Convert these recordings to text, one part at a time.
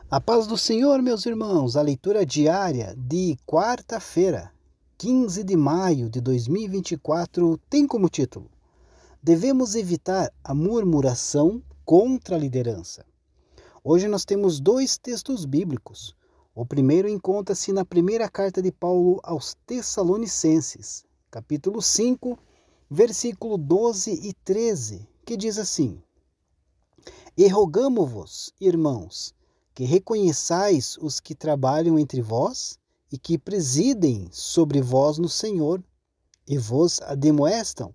A paz do Senhor, meus irmãos, a leitura diária de quarta-feira, 15 de maio de 2024, tem como título: Devemos evitar a murmuração contra a liderança. Hoje nós temos dois textos bíblicos. O primeiro encontra-se na primeira carta de Paulo aos Tessalonicenses, capítulo 5, versículo 12 e 13, que diz assim: E rogamo-vos, irmãos, que reconheçais os que trabalham entre vós e que presidem sobre vós no Senhor, e vos admoestam,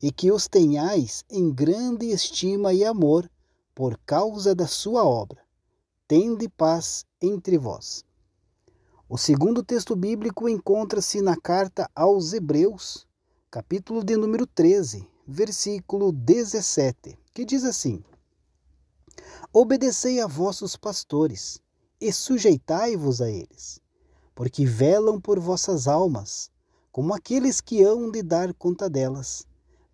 e que os tenhais em grande estima e amor por causa da sua obra. Tende paz entre vós. O segundo texto bíblico encontra-se na carta aos Hebreus, capítulo de número 13, versículo 17, que diz assim: Obedecei a vossos pastores, e sujeitai-vos a eles, porque velam por vossas almas, como aqueles que hão de dar conta delas,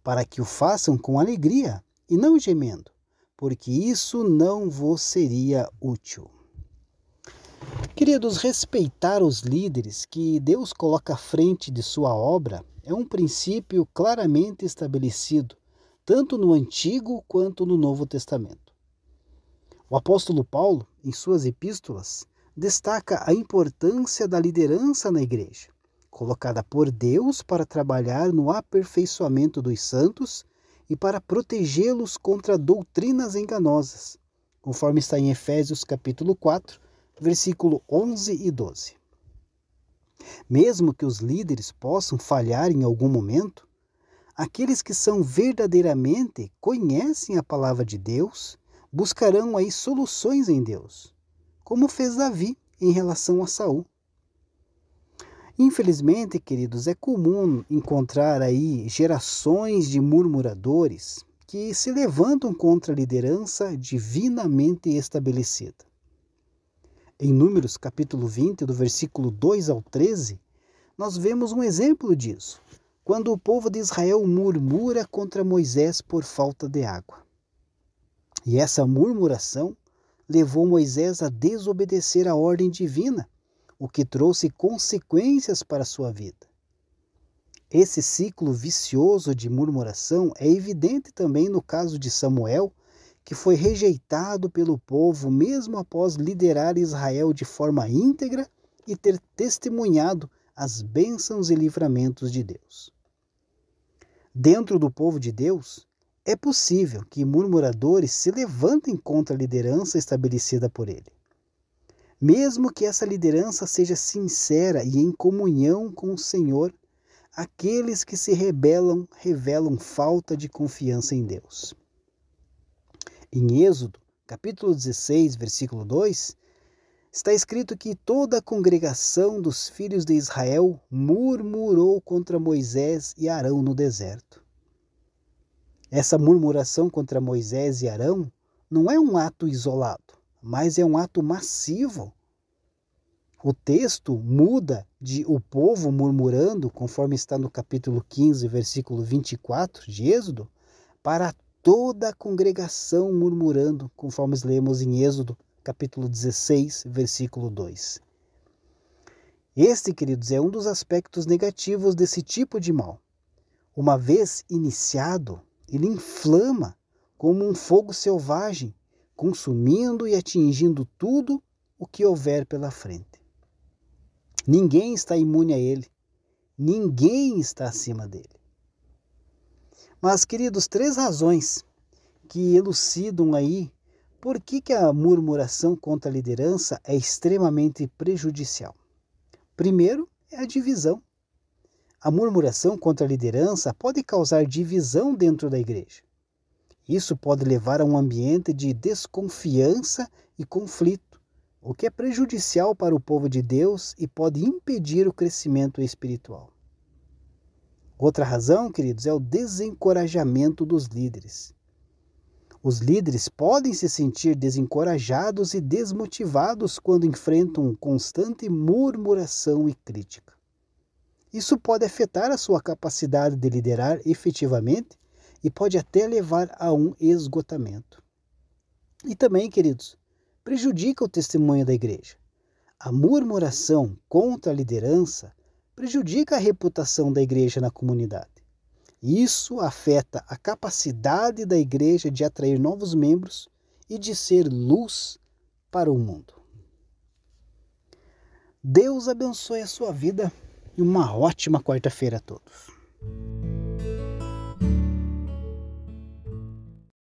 para que o façam com alegria e não gemendo, porque isso não vos seria útil. Queridos, respeitar os líderes que Deus coloca à frente de sua obra é um princípio claramente estabelecido, tanto no Antigo quanto no Novo Testamento. O apóstolo Paulo, em suas epístolas, destaca a importância da liderança na igreja, colocada por Deus para trabalhar no aperfeiçoamento dos santos e para protegê-los contra doutrinas enganosas, conforme está em Efésios capítulo 4, versículo 11 e 12. Mesmo que os líderes possam falhar em algum momento, aqueles que são verdadeiramente conhecem a palavra de Deus buscarão aí soluções em Deus, como fez Davi em relação a Saul. Infelizmente, queridos, é comum encontrar aí gerações de murmuradores que se levantam contra a liderança divinamente estabelecida. Em Números capítulo 20, do versículo 2 ao 13, nós vemos um exemplo disso, quando o povo de Israel murmura contra Moisés por falta de água. E essa murmuração levou Moisés a desobedecer a ordem divina, o que trouxe consequências para a sua vida. Esse ciclo vicioso de murmuração é evidente também no caso de Samuel, que foi rejeitado pelo povo mesmo após liderar Israel de forma íntegra e ter testemunhado as bênçãos e livramentos de Deus. Dentro do povo de Deus, é possível que murmuradores se levantem contra a liderança estabelecida por ele. Mesmo que essa liderança seja sincera e em comunhão com o Senhor, aqueles que se rebelam revelam falta de confiança em Deus. Em Êxodo, capítulo 16, versículo 2, está escrito que toda a congregação dos filhos de Israel murmurou contra Moisés e Arão no deserto. Essa murmuração contra Moisés e Arão não é um ato isolado, mas é um ato massivo. O texto muda de o povo murmurando, conforme está no capítulo 15, versículo 24 de Êxodo, para toda a congregação murmurando, conforme lemos em Êxodo, capítulo 16, versículo 2. Este, queridos, é um dos aspectos negativos desse tipo de mal. Uma vez iniciado, ele inflama como um fogo selvagem, consumindo e atingindo tudo o que houver pela frente. Ninguém está imune a ele. Ninguém está acima dele. Mas, queridos, 3 razões que elucidam aí por que a murmuração contra a liderança é extremamente prejudicial. Primeiro, é a divisão. A murmuração contra a liderança pode causar divisão dentro da igreja. Isso pode levar a um ambiente de desconfiança e conflito, o que é prejudicial para o povo de Deus e pode impedir o crescimento espiritual. Outra razão, queridos, é o desencorajamento dos líderes. Os líderes podem se sentir desencorajados e desmotivados quando enfrentam constante murmuração e crítica. Isso pode afetar a sua capacidade de liderar efetivamente e pode até levar a um esgotamento. E também, queridos, prejudica o testemunho da igreja. A murmuração contra a liderança prejudica a reputação da igreja na comunidade. Isso afeta a capacidade da igreja de atrair novos membros e de ser luz para o mundo. Deus abençoe a sua vida e uma ótima quarta-feira a todos.